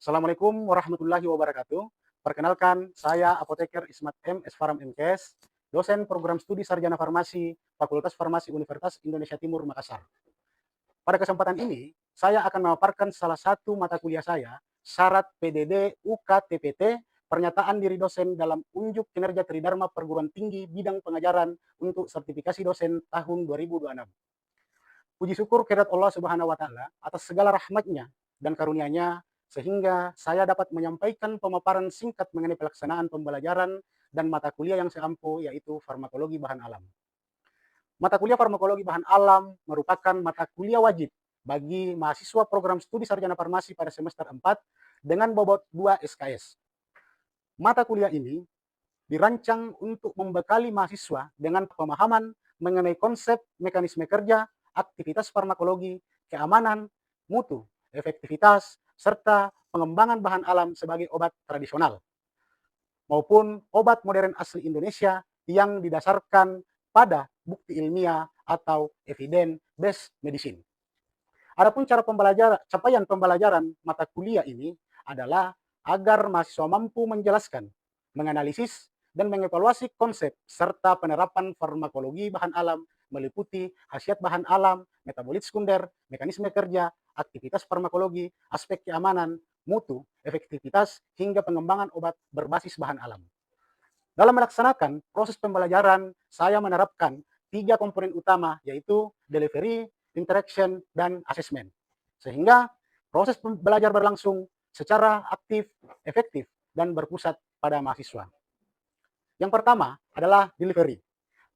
Assalamualaikum warahmatullahi wabarakatuh. Perkenalkan, saya Apoteker Ismat M. S. Faram MKes, dosen program studi sarjana farmasi, Fakultas Farmasi Universitas Indonesia Timur, Makassar. Pada kesempatan ini, saya akan memaparkan salah satu mata kuliah saya, syarat PDD UKTPT, pernyataan diri dosen dalam unjuk kinerja Tridharma Perguruan Tinggi bidang pengajaran untuk sertifikasi dosen tahun 2026. Puji syukur kehadirat Allah Subhanahu wa taala atas segala rahmatnya dan karunia-Nya sehingga saya dapat menyampaikan pemaparan singkat mengenai pelaksanaan pembelajaran dan mata kuliah yang saya ampu, yaitu farmakologi bahan alam. Mata kuliah farmakologi bahan alam merupakan mata kuliah wajib bagi mahasiswa program studi sarjana farmasi pada semester 4 dengan bobot 2 SKS. Mata kuliah ini dirancang untuk membekali mahasiswa dengan pemahaman mengenai konsep mekanisme kerja, aktivitas farmakologi, keamanan, mutu, efektivitas, serta pengembangan bahan alam sebagai obat tradisional maupun obat modern asli Indonesia yang didasarkan pada bukti ilmiah atau evidence based medicine. Adapun cara capaian pembelajaran mata kuliah ini adalah agar mahasiswa mampu menjelaskan, menganalisis, dan mengevaluasi konsep serta penerapan farmakologi bahan alam meliputi khasiat bahan alam, metabolit sekunder, mekanisme kerja, aktivitas farmakologi, aspek keamanan, mutu, efektivitas, hingga pengembangan obat berbasis bahan alam. Dalam melaksanakan proses pembelajaran, saya menerapkan 3 komponen utama, yaitu delivery, interaction, dan assessment. Sehingga proses belajar berlangsung secara aktif, efektif, dan berpusat pada mahasiswa. Yang pertama adalah delivery.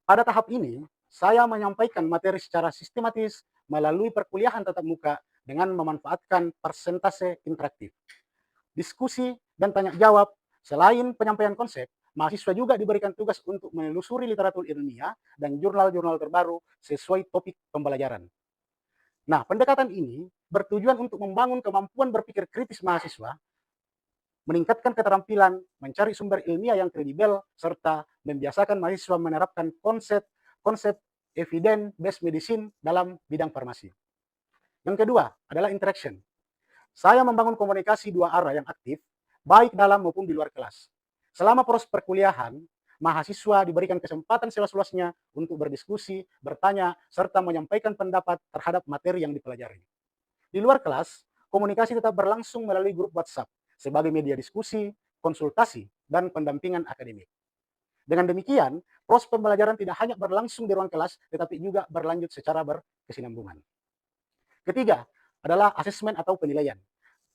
Pada tahap ini, saya menyampaikan materi secara sistematis melalui perkuliahan tatap muka dengan memanfaatkan persentase interaktif. Diskusi dan tanya jawab, selain penyampaian konsep, mahasiswa juga diberikan tugas untuk menelusuri literatur ilmiah dan jurnal-jurnal terbaru sesuai topik pembelajaran. Nah, pendekatan ini bertujuan untuk membangun kemampuan berpikir kritis mahasiswa, meningkatkan keterampilan, mencari sumber ilmiah yang kredibel, serta membiasakan mahasiswa menerapkan konsep evidence based medicine dalam bidang farmasi. Yang kedua adalah interaction. Saya membangun komunikasi dua arah yang aktif, baik dalam maupun di luar kelas. Selama proses perkuliahan, mahasiswa diberikan kesempatan seluas-luasnya untuk berdiskusi, bertanya, serta menyampaikan pendapat terhadap materi yang dipelajari. Di luar kelas, komunikasi tetap berlangsung melalui grup WhatsApp sebagai media diskusi, konsultasi, dan pendampingan akademik. Dengan demikian, proses pembelajaran tidak hanya berlangsung di ruang kelas, tetapi juga berlanjut secara berkesinambungan. Ketiga adalah asesmen atau penilaian.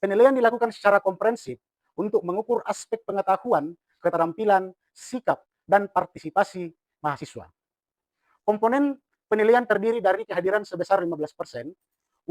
Penilaian dilakukan secara komprehensif untuk mengukur aspek pengetahuan, keterampilan, sikap, dan partisipasi mahasiswa. Komponen penilaian terdiri dari kehadiran sebesar 15%,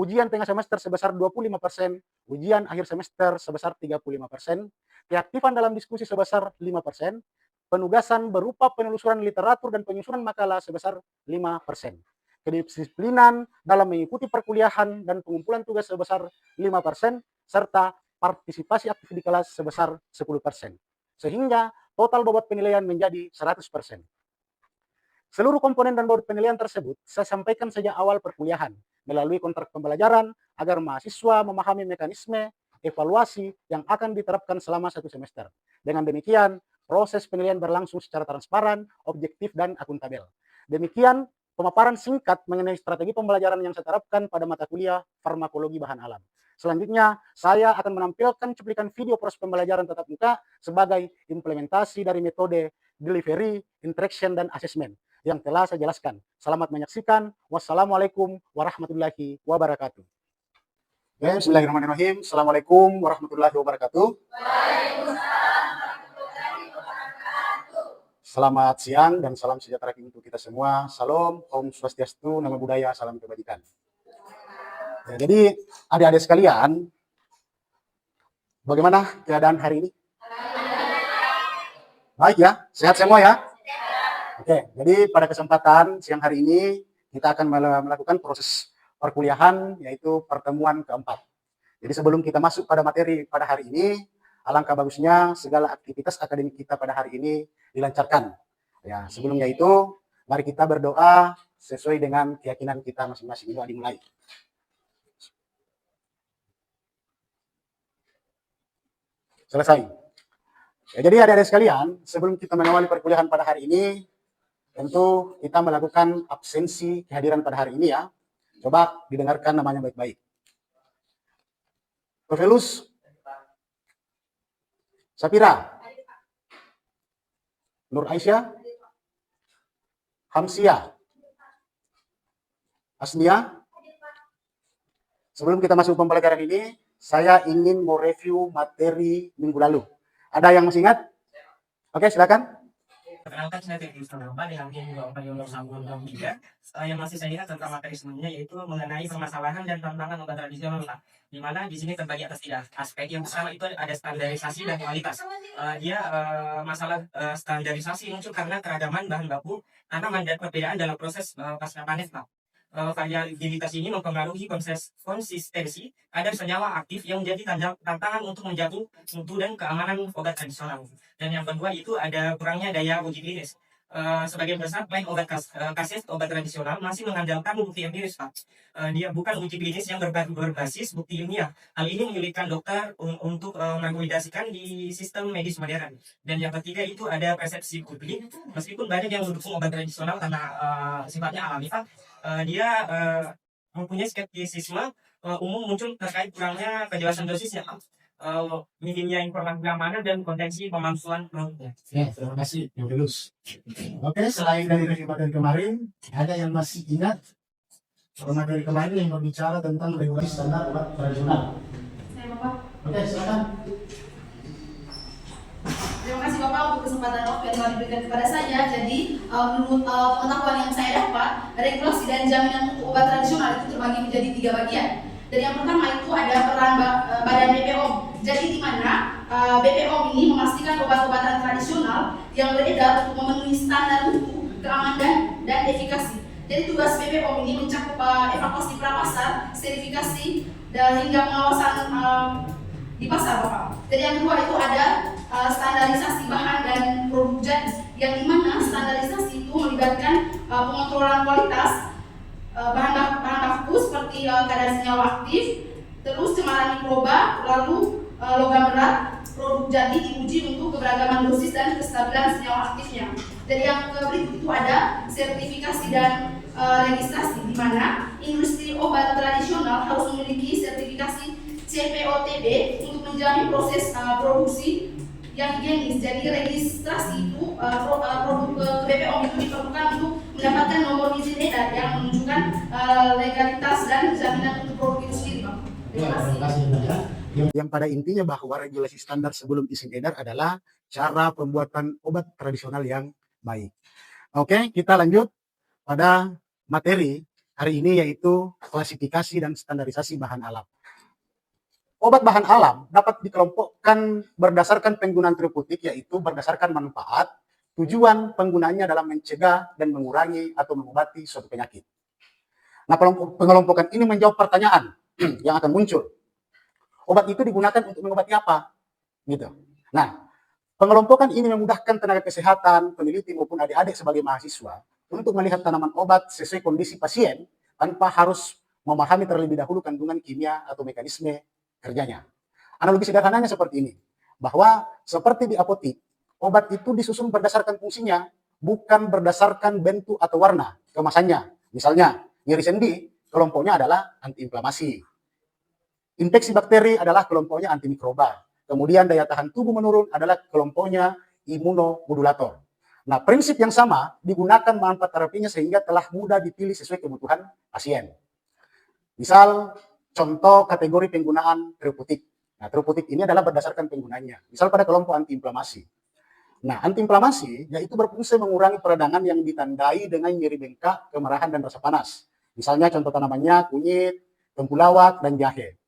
ujian tengah semester sebesar 25%, ujian akhir semester sebesar 35%, keaktifan dalam diskusi sebesar 5%, penugasan berupa penelusuran literatur dan penyusunan makalah sebesar 5%. Kedisiplinan dalam mengikuti perkuliahan dan pengumpulan tugas sebesar 5%, serta partisipasi aktif di kelas sebesar 10%. Sehingga total bobot penilaian menjadi 100%. Seluruh komponen dan bobot penilaian tersebut saya sampaikan sejak awal perkuliahan melalui kontrak pembelajaran agar mahasiswa memahami mekanisme evaluasi yang akan diterapkan selama 1 semester. Dengan demikian, proses penilaian berlangsung secara transparan, objektif, dan akuntabel. Demikian pemaparan singkat mengenai strategi pembelajaran yang saya terapkan pada mata kuliah farmakologi bahan alam. Selanjutnya, saya akan menampilkan cuplikan video proses pembelajaran tatap muka sebagai implementasi dari metode delivery, interaction, dan assessment yang telah saya jelaskan. Selamat menyaksikan. Wassalamualaikum warahmatullahi wabarakatuh. Bismillahirrahmanirrahim. Assalamualaikum warahmatullahi wabarakatuh. Selamat siang dan salam sejahtera untuk kita semua. Salam, Om Swastiastu, Namo Buddhaya, salam kebajikan. Ya, jadi adik-adik sekalian, bagaimana keadaan hari ini? Baik ya, sehat semua ya? Oke, jadi pada kesempatan siang hari ini kita akan melakukan proses perkuliahan, yaitu pertemuan keempat. Jadi sebelum kita masuk pada materi pada hari ini, alangkah bagusnya segala aktivitas akademik kita pada hari ini dilancarkan. Ya, sebelumnya itu mari kita berdoa sesuai dengan keyakinan kita masing-masing. Doa dimulai. Selesai. Ya, jadi adik-adik sekalian, sebelum kita mengawali perkuliahan pada hari ini, tentu kita melakukan absensi kehadiran pada hari ini ya. Coba didengarkan namanya baik-baik. Novelus Sapira, Nur Aisyah, Hamsia, Asnia. Sebelum kita masuk pembelajaran ini, saya ingin mau review materi minggu lalu. Ada yang masih ingat? Oke, silakan. Perkenalkan, saya Teddy Mustafa dengan tim Bapak Sambung dan Tiga. Yang masih saya ingat tentang materi sebelumnya yaitu mengenai permasalahan dan tantangan obat tradisional, Pak. Di mana di sini terbagi atas 3 aspek. Yang pertama itu ada standarisasi dan kualitas. Masalah standarisasi muncul karena keragaman bahan baku, tanaman dan perbedaan dalam proses pasca panen, Pak. Variabilitas ini mempengaruhi konsistensi kadar senyawa aktif yang menjadi tantangan untuk menjaga mutu dan keamanan obat tradisional. Dan yang kedua itu ada kurangnya daya uji klinis. Sebagian besar klaim obat kaset obat tradisional masih mengandalkan bukti empiris, Pak. Dia bukan uji klinis yang berbasis bukti ilmiah. Hal ini menyulitkan dokter untuk mengvalidasikan di sistem medis modern. Dan yang ketiga itu ada persepsi publik. Meskipun banyak yang mendukung obat tradisional karena sifatnya alami, Pak, dia mempunyai skeptisisme umum muncul terkait kurangnya kejelasan dosisnya, minimnya informasi keamanan dan potensi pemalsuan produknya. Ya, terima kasih, Novelus. Oke, selain dari review materi kemarin, ada yang masih ingat materi kemarin yang berbicara tentang regulasi standar obat tradisional? Saya Bapak. Oke, silakan. Terima kasih Bapak untuk kesempatan waktu yang telah diberikan kepada saya. Jadi menurut pengetahuan yang saya dapat, regulasi dan jaminan untuk obat tradisional itu terbagi menjadi 3 bagian. Dan yang pertama itu ada peran Badan BPOM. Jadi di mana BPOM ini memastikan obat-obatan tradisional yang beredar untuk memenuhi standar mutu, keamanan dan efikasi. Jadi tugas BPOM ini mencakup evaluasi prapasar, serifikasi dan hingga pengawasan di pasar, Bapak. Jadi yang kedua itu ada standarisasi bahan dan produk jadi, yang dimana standarisasi itu melibatkan pengontrolan kualitas bahan baku seperti kadar senyawa aktif, terus cemaran mikroba, lalu logam berat. Produk jadi diuji untuk keberagaman dosis dan kestabilan senyawa aktifnya. Jadi yang berikut itu ada sertifikasi dan registrasi, di mana industri obat tradisional harus memiliki sertifikasi CPOTB untuk menjalani proses produksi yang higienis. Jadi registrasi itu produk ke BPOM itu diperlukan untuk mendapatkan nomor izin edar yang menunjukkan legalitas dan jaminan untuk produk itu sendiri, Pak. Terima kasih. Yang pada intinya bahwa regulasi standar sebelum izin edar adalah cara pembuatan obat tradisional yang baik. Oke, kita lanjut pada materi hari ini yaitu klasifikasi dan standarisasi bahan alam. Obat bahan alam dapat dikelompokkan berdasarkan penggunaan terapeutik, yaitu berdasarkan manfaat, tujuan penggunaannya dalam mencegah dan mengurangi atau mengobati suatu penyakit. Nah, pengelompokan ini menjawab pertanyaan yang akan muncul. Obat itu digunakan untuk mengobati apa? Gitu. Nah, pengelompokan ini memudahkan tenaga kesehatan, peneliti maupun adik-adik sebagai mahasiswa untuk melihat tanaman obat sesuai kondisi pasien tanpa harus memahami terlebih dahulu kandungan kimia atau mekanisme kerjanya. Analogi sederhananya seperti ini, bahwa seperti di apotik, obat itu disusun berdasarkan fungsinya, bukan berdasarkan bentuk atau warna kemasannya. Misalnya, nyeri sendi, kelompoknya adalah antiinflamasi. Infeksi bakteri adalah kelompoknya antimikroba. Kemudian daya tahan tubuh menurun adalah kelompoknya imunomodulator. Nah, prinsip yang sama digunakan manfaat terapinya sehingga telah mudah dipilih sesuai kebutuhan pasien. Misal, contoh kategori penggunaan terapeutik. Nah, terapeutik ini adalah berdasarkan penggunanya. Misal pada kelompok antiinflamasi. Nah, antiinflamasi yaitu berfungsi mengurangi peradangan yang ditandai dengan nyeri bengkak, kemerahan, dan rasa panas. Misalnya contoh tanamannya kunyit, temulawak, dan jahe.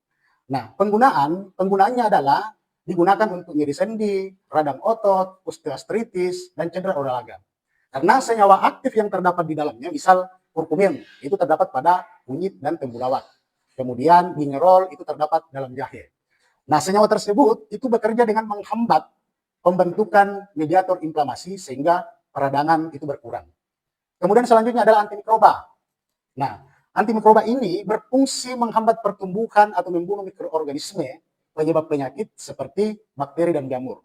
Nah, penggunaannya adalah digunakan untuk nyeri sendi, radang otot, osteoartritis, dan cedera olahraga. Karena senyawa aktif yang terdapat di dalamnya, misal kurkumin, itu terdapat pada kunyit dan temulawak. Kemudian gingerol itu terdapat dalam jahe. Nah, senyawa tersebut itu bekerja dengan menghambat pembentukan mediator inflamasi sehingga peradangan itu berkurang. Kemudian selanjutnya adalah antimikroba. Nah, antimikroba ini berfungsi menghambat pertumbuhan atau membunuh mikroorganisme penyebab penyakit seperti bakteri dan jamur.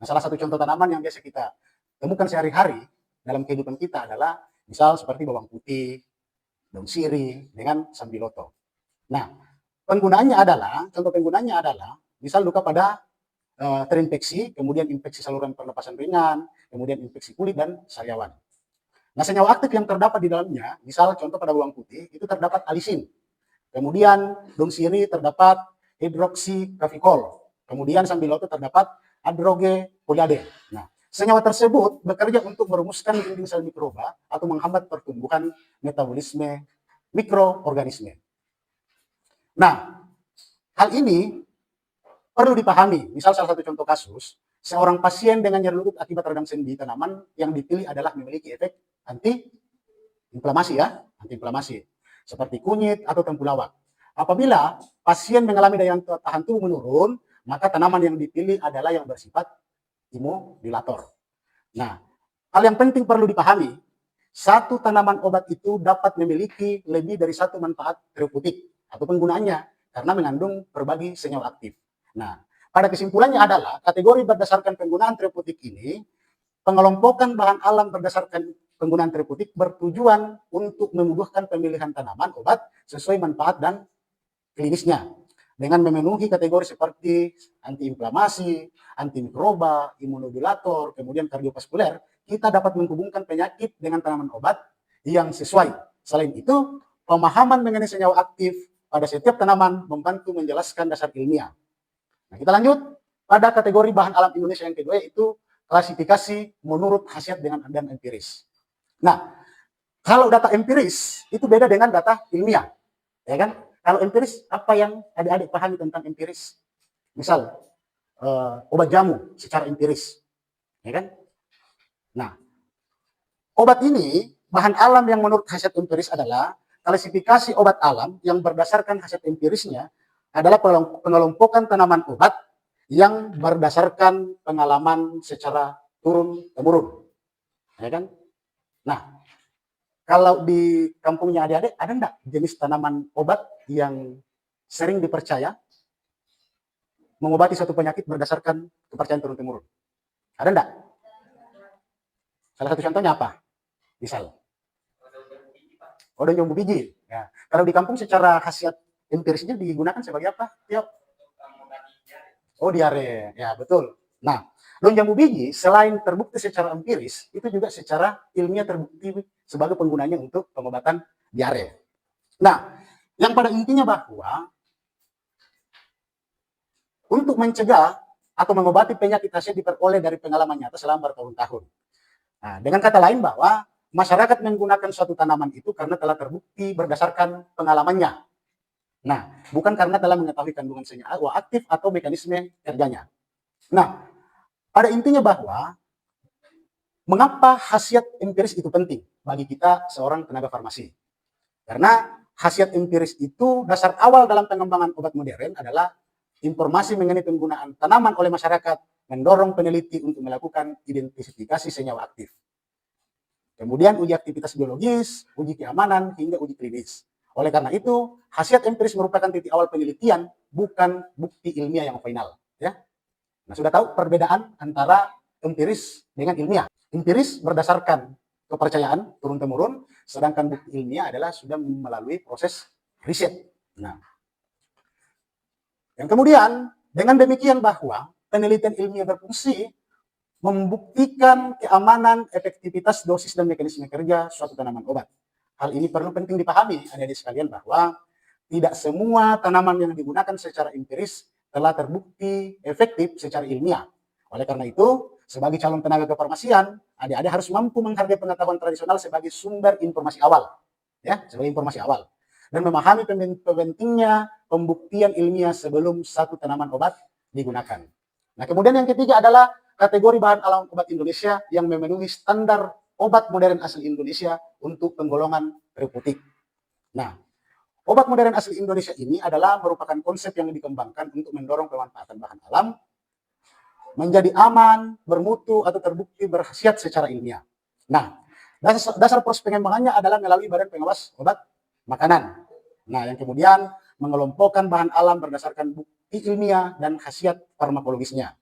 Nah, salah satu contoh tanaman yang biasa kita temukan sehari-hari dalam kehidupan kita adalah misal seperti bawang putih, daun sirih, dengan sambiloto. Nah, contoh penggunaannya adalah misal luka pada terinfeksi, kemudian infeksi saluran pernapasan ringan, kemudian infeksi kulit dan sariawan. Nah, senyawa aktif yang terdapat di dalamnya, misal contoh pada bawang putih, itu terdapat alisin. Kemudian daun sirih terdapat hidroksikafikol. Kemudian sambiloto terdapat adrogepoliade. Nah, senyawa tersebut bekerja untuk merumuskan dinding sel mikroba atau menghambat pertumbuhan metabolisme mikroorganisme. Nah, hal ini perlu dipahami. Misal salah satu contoh kasus, seorang pasien dengan nyeri lutut akibat radang sendi tanaman yang dipilih adalah memiliki efek anti-inflamasi ya, anti-inflamasi. Seperti kunyit atau temulawak. Apabila pasien mengalami daya tahan tubuh menurun, maka tanaman yang dipilih adalah yang bersifat imunodilator. Nah, hal yang penting perlu dipahami, satu tanaman obat itu dapat memiliki lebih dari satu manfaat terapeutik atau penggunaannya karena mengandung berbagai senyawa aktif. Nah, pada kesimpulannya adalah kategori berdasarkan penggunaan terapeutik ini, pengelompokan bahan alam berdasarkan penggunaan terapeutik bertujuan untuk memudahkan pemilihan tanaman obat sesuai manfaat dan klinisnya dengan memenuhi kategori seperti antiinflamasi, antimikroba, imunodulator, kemudian kardiovaskuler, kita dapat menghubungkan penyakit dengan tanaman obat yang sesuai. Selain itu, pemahaman mengenai senyawa aktif pada setiap tanaman membantu menjelaskan dasar ilmiah. Nah, kita lanjut pada kategori bahan alam Indonesia yang kedua, yaitu klasifikasi menurut khasiat dan empiris. Nah, kalau data empiris itu beda dengan data ilmiah, ya kan? Kalau empiris, apa yang adik-adik pahami tentang empiris? Misal, obat jamu secara empiris, ya kan? Nah, obat ini, bahan alam yang menurut khasiat empiris adalah klasifikasi obat alam yang berdasarkan khasiat empirisnya adalah pengelompokan tanaman obat yang berdasarkan pengalaman secara turun-temurun. Ya kan? Nah, kalau di kampungnya adik-adik, ada enggak jenis tanaman obat yang sering dipercaya mengobati suatu penyakit berdasarkan kepercayaan turun-temurun? Ada enggak? Salah satu contohnya apa? Misal. Oh, daun jambu biji. Ya. Kalau di kampung secara khasiat empirisnya digunakan sebagai apa? Oh, diare. Ya, betul. Nah, daun jambu biji selain terbukti secara empiris, itu juga secara ilmiah terbukti sebagai penggunanya untuk pengobatan diare. Nah, yang pada intinya bahwa untuk mencegah atau mengobati penyakit hasil diperoleh dari pengalaman nyata selama bertahun-tahun. Nah, dengan kata lain bahwa masyarakat menggunakan suatu tanaman itu karena telah terbukti berdasarkan pengalamannya. Nah, bukan karena telah mengetahui kandungan senyawa aktif atau mekanisme kerjanya. Nah, pada intinya bahwa mengapa khasiat empiris itu penting bagi kita seorang tenaga farmasi? Karena khasiat empiris itu dasar awal dalam pengembangan obat modern adalah informasi mengenai penggunaan tanaman oleh masyarakat mendorong peneliti untuk melakukan identifikasi senyawa aktif. Kemudian uji aktivitas biologis, uji keamanan, hingga uji klinis. Oleh karena itu, khasiat empiris merupakan titik awal penelitian, bukan bukti ilmiah yang final. Ya. Nah, sudah tahu perbedaan antara empiris dengan ilmiah. Empiris berdasarkan kepercayaan turun-temurun, sedangkan bukti ilmiah adalah sudah melalui proses riset. Nah, yang kemudian, dengan demikian bahwa penelitian ilmiah berfungsi membuktikan keamanan, efektivitas, dosis, dan mekanisme kerja suatu tanaman obat. Hal ini perlu penting dipahami, adik-adik sekalian, bahwa tidak semua tanaman yang digunakan secara empiris telah terbukti efektif secara ilmiah. Oleh karena itu, sebagai calon tenaga kefarmasian, adik-adik harus mampu menghargai pengetahuan tradisional sebagai sumber informasi awal, ya, sebagai informasi awal, dan memahami pentingnya pembuktian ilmiah sebelum satu tanaman obat digunakan. Nah, kemudian yang ketiga adalah kategori bahan alam obat Indonesia yang memenuhi standar obat modern asli Indonesia untuk penggolongan terapeutik. Nah, obat modern asli Indonesia ini adalah merupakan konsep yang dikembangkan untuk mendorong pemanfaatan bahan alam menjadi aman, bermutu, atau terbukti berkhasiat secara ilmiah. Nah, dasar proses pengembangannya adalah melalui Badan Pengawas Obat Makanan. Nah, yang kemudian mengelompokkan bahan alam berdasarkan bukti ilmiah dan khasiat farmakologisnya.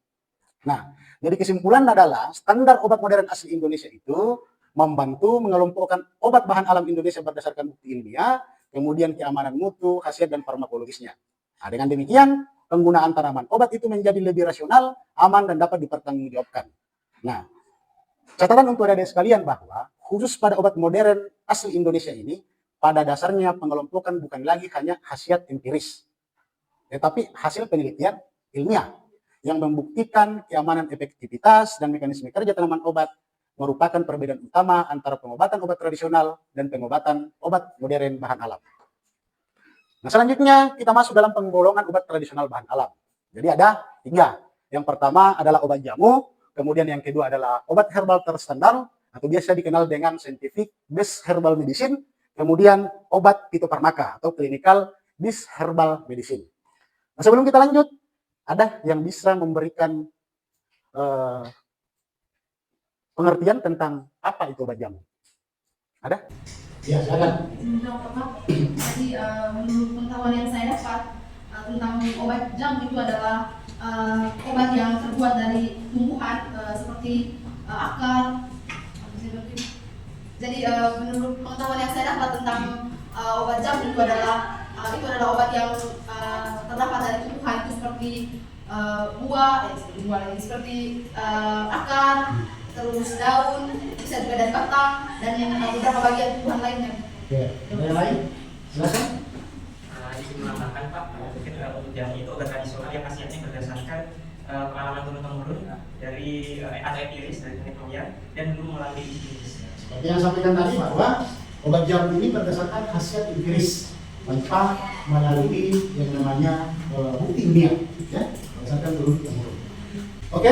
Nah, jadi kesimpulan adalah standar obat modern asli Indonesia itu membantu mengelompokkan obat bahan alam Indonesia berdasarkan bukti ilmiah, kemudian keamanan mutu, khasiat dan farmakologisnya. Nah, dengan demikian, penggunaan tanaman obat itu menjadi lebih rasional, aman, dan dapat dipertanggungjawabkan. Nah, catatan untuk adik-adik sekalian bahwa khusus pada obat modern asli Indonesia ini, pada dasarnya pengelompokan bukan lagi hanya khasiat empiris, tetapi hasil penelitian ilmiah yang membuktikan keamanan, efektivitas, dan mekanisme kerja tanaman obat merupakan perbedaan utama antara pengobatan obat tradisional dan pengobatan obat modern bahan alam. Nah, selanjutnya kita masuk dalam penggolongan obat tradisional bahan alam. Jadi ada 3. Yang pertama adalah obat jamu, kemudian yang kedua adalah obat herbal terstandar atau biasa dikenal dengan scientific based herbal medicine, kemudian obat fitofarmaka atau clinical based herbal medicine. Nah, sebelum kita lanjut, ada yang bisa memberikan pengertian tentang apa itu obat jamu? Ada? Ya, silakan. Jadi menurut pengetahuan yang saya dapat tentang obat jamu itu adalah obat yang terbuat dari tumbuhan seperti akar. Jadi menurut pengetahuan yang saya dapat tentang obat jamu itu adalah obat yang terdapat dari tumbuhan itu seperti buah, seperti akar, terus daun, bisa juga dari batang, dan beberapa bagian tumbuhan lainnya. Oke, ada yang lain? Silakan. Itu menambahkan Pak, mungkin untuk jamu itu obat tradisional yang khasiatnya berdasarkan pengalaman turun-temurun dari atau empiris dari penelitian dan belum melalui klinis. Seperti yang sampaikan tadi bahwa obat jamu ini berdasarkan khasiat empiris tanpa melalui yang namanya bukti ilmiah, ya, berdasarkan turun-temurun. Oke,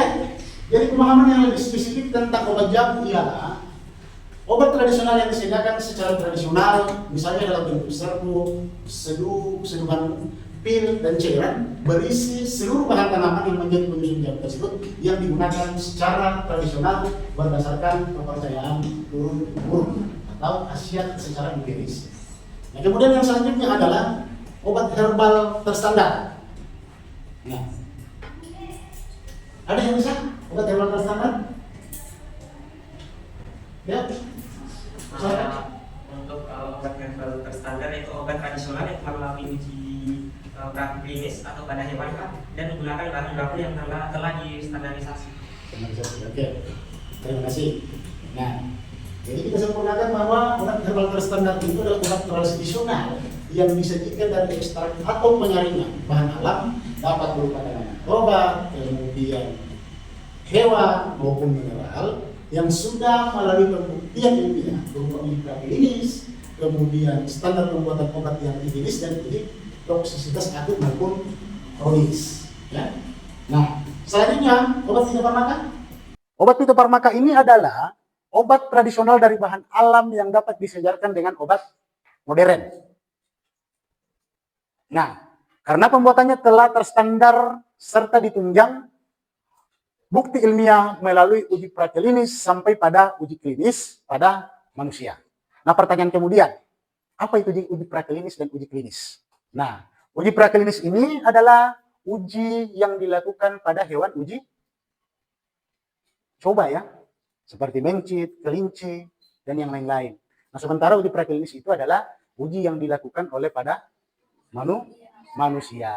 jadi pemahaman yang lebih spesifik tentang obat jamu ialah obat tradisional yang disediakan secara tradisional, misalnya dalam bentuk serbuk, seduhan pil, dan cairan, berisi seluruh bahan tanaman yang menjadi penyusun jamu tersebut yang digunakan secara tradisional berdasarkan kepercayaan turun-temurun atau khasiat secara empiris. Nah, kemudian yang selanjutnya adalah obat herbal terstandar. Nah, ada yang bisa obat herbal terstandar? Ya. Untuk obat herbal terstandar itu obat tradisional yang telah melalui uji klinis atau pada hewan dan menggunakan bahan baku yang telah distandarisasi. Oke, terima kasih. Nah, jadi kita sempurnakan bahwa obat herbal terstandar itu adalah obat tradisional yang disajikan dari ekstrak atau penyaringan bahan alam, dapat berupa tanaman obat, kemudian hewan maupun mineral yang sudah melalui pembuktian ilmiah berupa uji praklinis, kemudian standar pembuatan obat yang higienis dan uji toksisitas akut maupun kronis. Ya. Nah, selanjutnya obat fitofarmaka. Obat fitofarmaka ini adalah obat tradisional dari bahan alam yang dapat disejarkan dengan obat modern. Nah, karena pembuatannya telah terstandar serta ditunjang bukti ilmiah melalui uji praklinis sampai pada uji klinis pada manusia. Nah, pertanyaan kemudian, apa itu uji praklinis dan uji klinis? Nah, uji praklinis ini adalah uji yang dilakukan pada hewan uji coba, ya, seperti mencit, kelinci, dan yang lain-lain. Nah, sementara uji praklinis itu adalah uji yang dilakukan oleh pada manusia.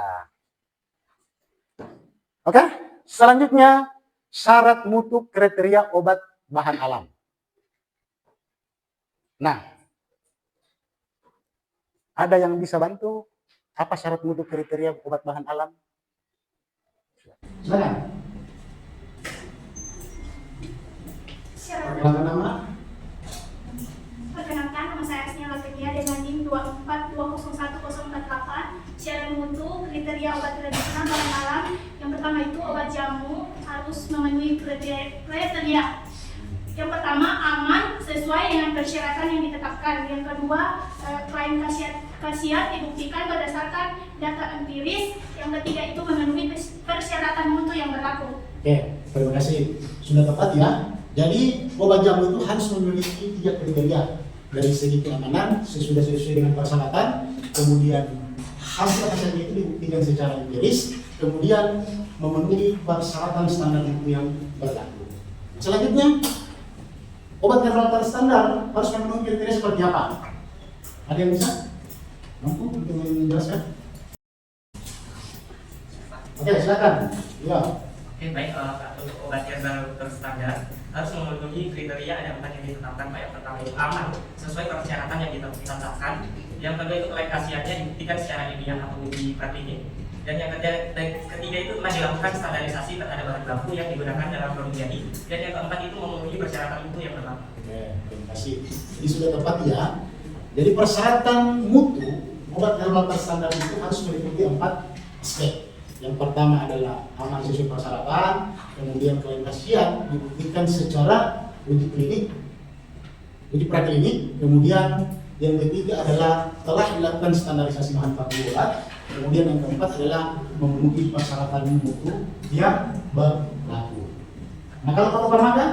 Oke, selanjutnya syarat mutu kriteria obat bahan alam. Nah, ada yang bisa bantu? Apa syarat mutu kriteria obat bahan alam? Silakan. Perkenalkan nama. Perkenalkan, nama saya Asnia Latvia dengan NIM 2420148. Syarat mutu kriteria obat tradisional bahan alam. Yang pertama itu obat jamu harus memenuhi kriteria. Yang pertama, aman sesuai dengan persyaratan yang ditetapkan. Yang kedua, klaim khasiat dibuktikan berdasarkan data empiris. Yang ketiga itu memenuhi persyaratan mutu yang berlaku. Oke, terima kasih. Sudah tepat, ya. Jadi obat jamu itu harus memiliki 3 kriteria dari segi keamanan sesuai dengan persyaratan, kemudian hasil khasiatnya itu dibuktikan secara empiris, kemudian memenuhi persyaratan standar mutu yang berlaku. Selanjutnya, obat herbal terstandar harus memenuhi kriteria seperti apa? Ada yang bisa mampu untuk menjelaskan? Oke, silakan. Ya. Oke, baik. Untuk obat herbal terstandar harus memenuhi kriteria ada 4 yang ditetapkan. Pak, yang pertama itu aman sesuai persyaratan yang ditetapkan. Yang kedua itu kelainan khasiatnya dibuktikan secara ilmiah atau uji praklinik. Dan yang ketiga itu telah dilakukan standarisasi terhadap bahan baku yang digunakan dalam produk jadi. Dan yang keempat itu memenuhi persyaratan mutu yang berlaku. Oke, terima kasih. Jadi sudah tepat ya. Jadi persyaratan mutu obat herbal terstandar itu harus meliputi 4 aspek. Yang pertama adalah aman sesuai persyaratan, kemudian kelainan khasiat dibuktikan secara uji klinik, uji praklinik, kemudian yang ketiga adalah telah dilakukan standarisasi bahan baku obat, kemudian yang keempat adalah memenuhi persyaratan mutu yang berlaku. Nah, kalau fitofarmaka?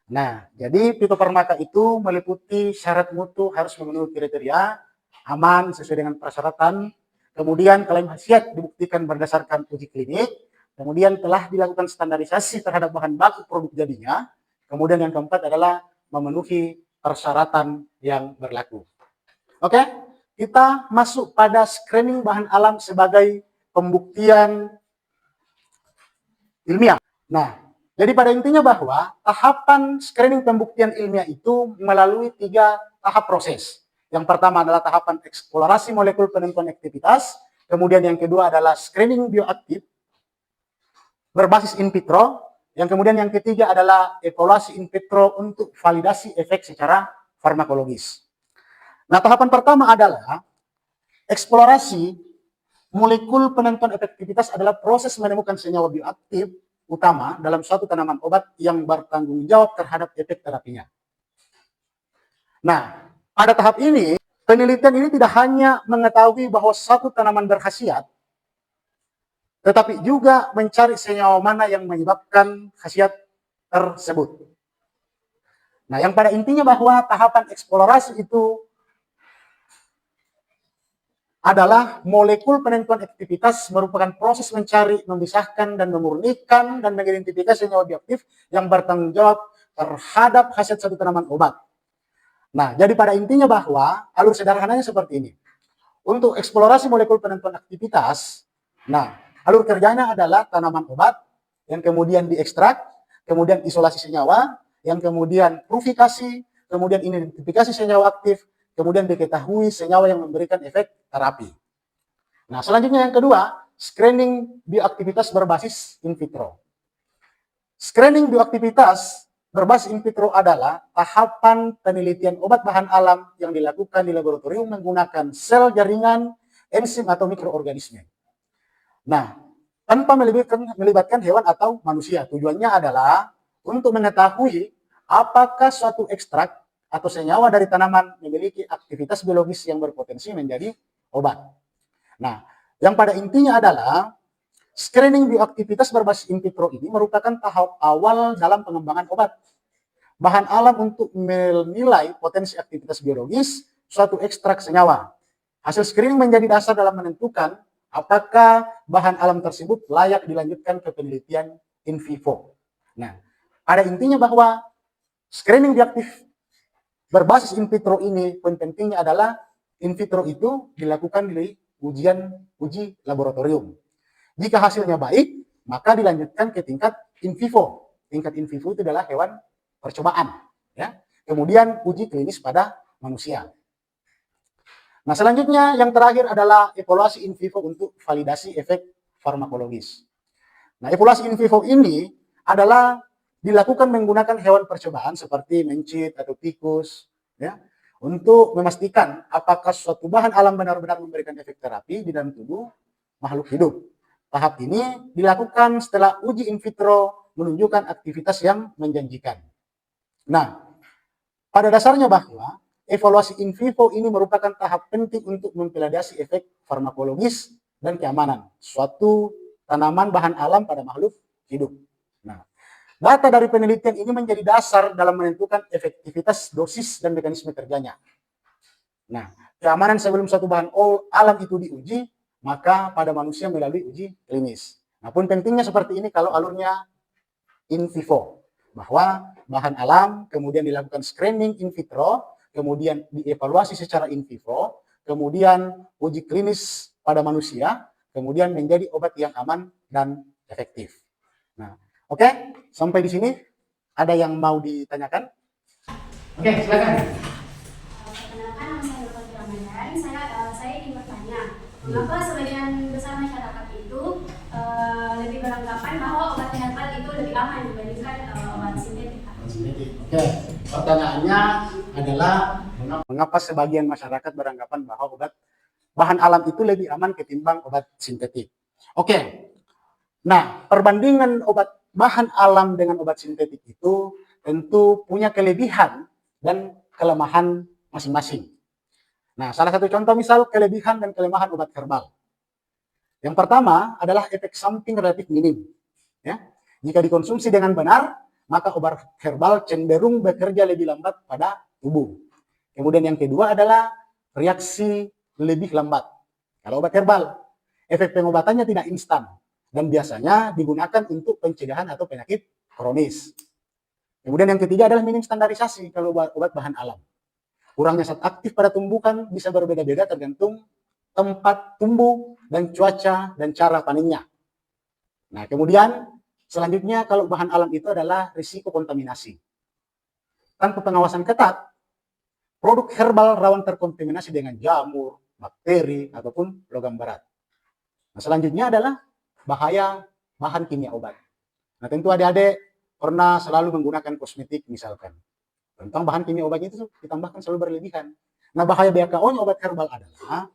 Nah, jadi fitofarmaka itu meliputi syarat mutu harus memenuhi kriteria aman sesuai dengan persyaratan, kemudian klaim khasiat dibuktikan berdasarkan uji klinik, kemudian telah dilakukan standarisasi terhadap bahan baku produk jadinya, kemudian yang keempat adalah memenuhi persyaratan yang berlaku. Oke, kita masuk pada screening bahan alam sebagai pembuktian ilmiah. Nah, jadi pada intinya bahwa tahapan screening pembuktian ilmiah itu melalui 3 tahap proses. Yang pertama adalah tahapan eksplorasi molekul penentuan aktivitas, kemudian yang kedua adalah screening bioaktif berbasis in vitro, yang kemudian yang ketiga adalah evaluasi in vitro untuk validasi efek secara farmakologis. Nah, tahapan pertama adalah eksplorasi molekul penentuan efektivitas adalah proses menemukan senyawa bioaktif utama dalam suatu tanaman obat yang bertanggung jawab terhadap efek terapinya. Nah, pada tahap ini, penelitian ini tidak hanya mengetahui bahwa suatu tanaman berkhasiat, tetapi juga mencari senyawa mana yang menyebabkan khasiat tersebut. Nah, yang pada intinya bahwa tahapan eksplorasi itu adalah molekul penentuan aktivitas merupakan proses mencari, memisahkan, dan memurnikan dan mengidentifikasi senyawa bioaktif yang bertanggung jawab terhadap khasiat satu tanaman obat. Nah, jadi pada intinya bahwa alur sederhananya seperti ini. Untuk eksplorasi molekul penentuan aktivitas, nah, alur kerjanya adalah tanaman obat yang kemudian diekstrak, kemudian isolasi senyawa, yang kemudian purifikasi, kemudian identifikasi senyawa aktif, kemudian diketahui senyawa yang memberikan efek terapi. Nah, selanjutnya yang kedua, screening bioaktivitas berbasis in vitro. Screening bioaktivitas berbasis in vitro adalah tahapan penelitian obat bahan alam yang dilakukan di laboratorium menggunakan sel jaringan, enzim atau mikroorganisme. Nah, tanpa melibatkan hewan atau manusia. Tujuannya adalah untuk mengetahui apakah suatu ekstrak atau senyawa dari tanaman memiliki aktivitas biologis yang berpotensi menjadi obat. Nah, yang pada intinya adalah screening bioaktivitas berbasis in vitro ini merupakan tahap awal dalam pengembangan obat. Bahan alam untuk menilai potensi aktivitas biologis suatu ekstrak senyawa. Hasil screening menjadi dasar dalam menentukan apakah bahan alam tersebut layak dilanjutkan ke penelitian in vivo. Nah, pada intinya bahwa screening bioaktif berbasis in vitro ini pentingnya adalah in vitro itu dilakukan di uji laboratorium. Jika hasilnya baik, maka dilanjutkan ke tingkat in vivo. Tingkat in vivo itu adalah hewan percobaan, ya. Kemudian uji klinis pada manusia. Nah, selanjutnya yang terakhir adalah evaluasi in vivo untuk validasi efek farmakologis. Nah, evaluasi in vivo ini adalah dilakukan menggunakan hewan percobaan seperti mencit atau tikus, ya, untuk memastikan apakah suatu bahan alam benar-benar memberikan efek terapi di dalam tubuh makhluk hidup. Tahap ini dilakukan setelah uji in vitro menunjukkan aktivitas yang menjanjikan. Nah, pada dasarnya bahwa evaluasi in vivo ini merupakan tahap penting untuk memvalidasi efek farmakologis dan keamanan suatu tanaman bahan alam pada makhluk hidup. Nah, data dari penelitian ini menjadi dasar dalam menentukan efektivitas dosis dan mekanisme kerjanya. Nah, keamanan sebelum suatu bahan alam itu diuji maka pada manusia melalui uji klinis. Nah, pun pentingnya seperti ini kalau alurnya in vivo, bahwa bahan alam kemudian dilakukan screening in vitro, kemudian dievaluasi secara in vivo, kemudian uji klinis pada manusia, kemudian menjadi obat yang aman dan efektif. Nah, oke, sampai di sini ada yang mau ditanyakan? Oke, silakan. Perkenalkan, nama saya Dr. Ramadan. Saya ingin bertanya, mengapa sebagian besar masyarakat itu lebih beranggapan bahwa obat herbal itu lebih aman dibandingkan obat sintetik? Oke, pertanyaannya adalah mengapa sebagian masyarakat beranggapan bahwa obat bahan alam itu lebih aman ketimbang obat sintetik. Oke, nah perbandingan obat bahan alam dengan obat sintetik itu tentu punya kelebihan dan kelemahan masing-masing. Nah, salah satu contoh misal kelebihan dan kelemahan obat herbal. Yang pertama adalah efek samping relatif minim. Ya. Jika dikonsumsi dengan benar, maka obat herbal cenderung bekerja lebih lambat pada tubuh. Kemudian yang kedua adalah reaksi lebih lambat. Kalau obat herbal, efek pengobatannya tidak instan dan biasanya digunakan untuk pencegahan atau penyakit kronis. Kemudian yang ketiga adalah minim standarisasi kalau obat bahan alam. Kurangnya zat aktif pada tumbukan bisa berbeda-beda tergantung tempat tumbuh dan cuaca dan cara panennya. Nah, kemudian selanjutnya kalau bahan alam itu adalah risiko kontaminasi. Tanpa pengawasan ketat, produk herbal rawan terkontaminasi dengan jamur, bakteri, ataupun logam berat. Nah, selanjutnya adalah bahaya bahan kimia obat. Nah, tentu adik-adik pernah selalu menggunakan kosmetik misalkan. Tentang bahan kimia obat itu ditambahkan selalu berlebihan. Nah, bahaya BKO-nya obat herbal adalah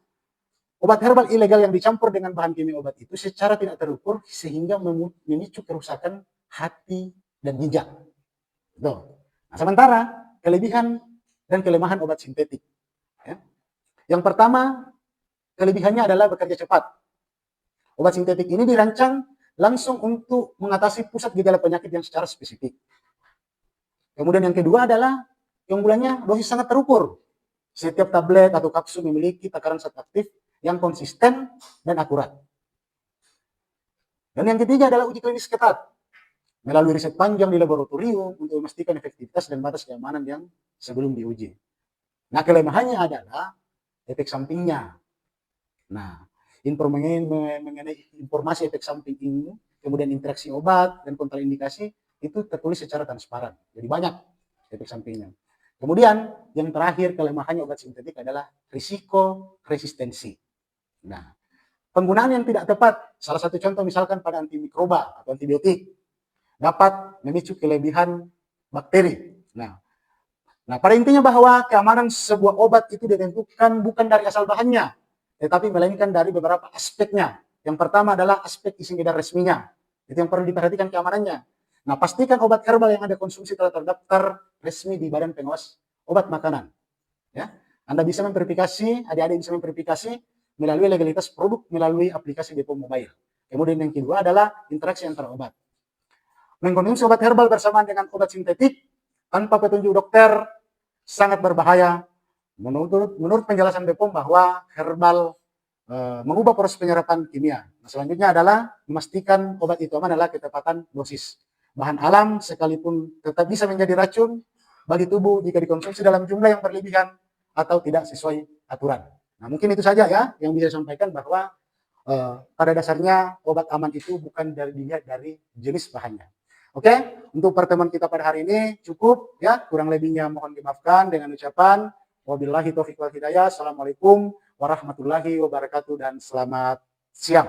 obat herbal ilegal yang dicampur dengan bahan kimia obat itu secara tidak terukur sehingga memicu kerusakan hati dan ginjal. Tuh. Nah, sementara kelebihan dan kelemahan obat sintetik. Ya. Yang pertama, kelebihannya adalah bekerja cepat. Obat sintetik ini dirancang langsung untuk mengatasi pusat gejala penyakit yang secara spesifik. Kemudian yang kedua adalah keunggulannya dosis sangat terukur. Setiap tablet atau kapsul memiliki takaran zat aktif yang konsisten dan akurat. Dan yang ketiga adalah uji klinis ketat. Melalui riset panjang di laboratorium untuk memastikan efektivitas dan batas keamanan yang sebelum diuji. Nah, kelemahannya adalah efek sampingnya. Nah, mengenai informasi efek samping ini, kemudian interaksi obat dan kontraindikasi itu tertulis secara transparan. Jadi banyak efek sampingnya. Kemudian yang terakhir kelemahannya obat sintetik adalah risiko resistensi. Nah, penggunaan yang tidak tepat, salah satu contoh misalkan pada antimikroba atau antibiotik, dapat memicu kelebihan bakteri. Nah, pada intinya bahwa keamanan sebuah obat itu ditentukan bukan dari asal bahannya, tetapi melainkan dari beberapa aspeknya. Yang pertama adalah aspek izin edar resminya. Itu yang perlu diperhatikan keamanannya. Nah, pastikan obat herbal yang Anda konsumsi telah terdaftar resmi di Badan Pengawas Obat Makanan. Ya, Anda bisa memverifikasi, adik-adik bisa memverifikasi melalui legalitas produk melalui aplikasi Bepom Mobile. Kemudian yang kedua adalah interaksi antara obat. Mengkonsumsi obat herbal bersamaan dengan obat sintetik tanpa petunjuk dokter sangat berbahaya. Menurut penjelasan Bepom bahwa herbal mengubah proses penyerapan kimia. Nah, selanjutnya adalah memastikan obat itu aman adalah ketepatan dosis. Bahan alam sekalipun tetap bisa menjadi racun bagi tubuh jika dikonsumsi dalam jumlah yang berlebihan atau tidak sesuai aturan. Nah, mungkin itu saja ya yang bisa disampaikan bahwa pada dasarnya obat aman itu bukan dilihat dari jenis bahannya. Oke, untuk pertemuan kita pada hari ini cukup ya, kurang lebihnya mohon dimaafkan dengan ucapan wabillahi taufiq wal hidayah. Assalamualaikum warahmatullahi wabarakatuh dan selamat siang.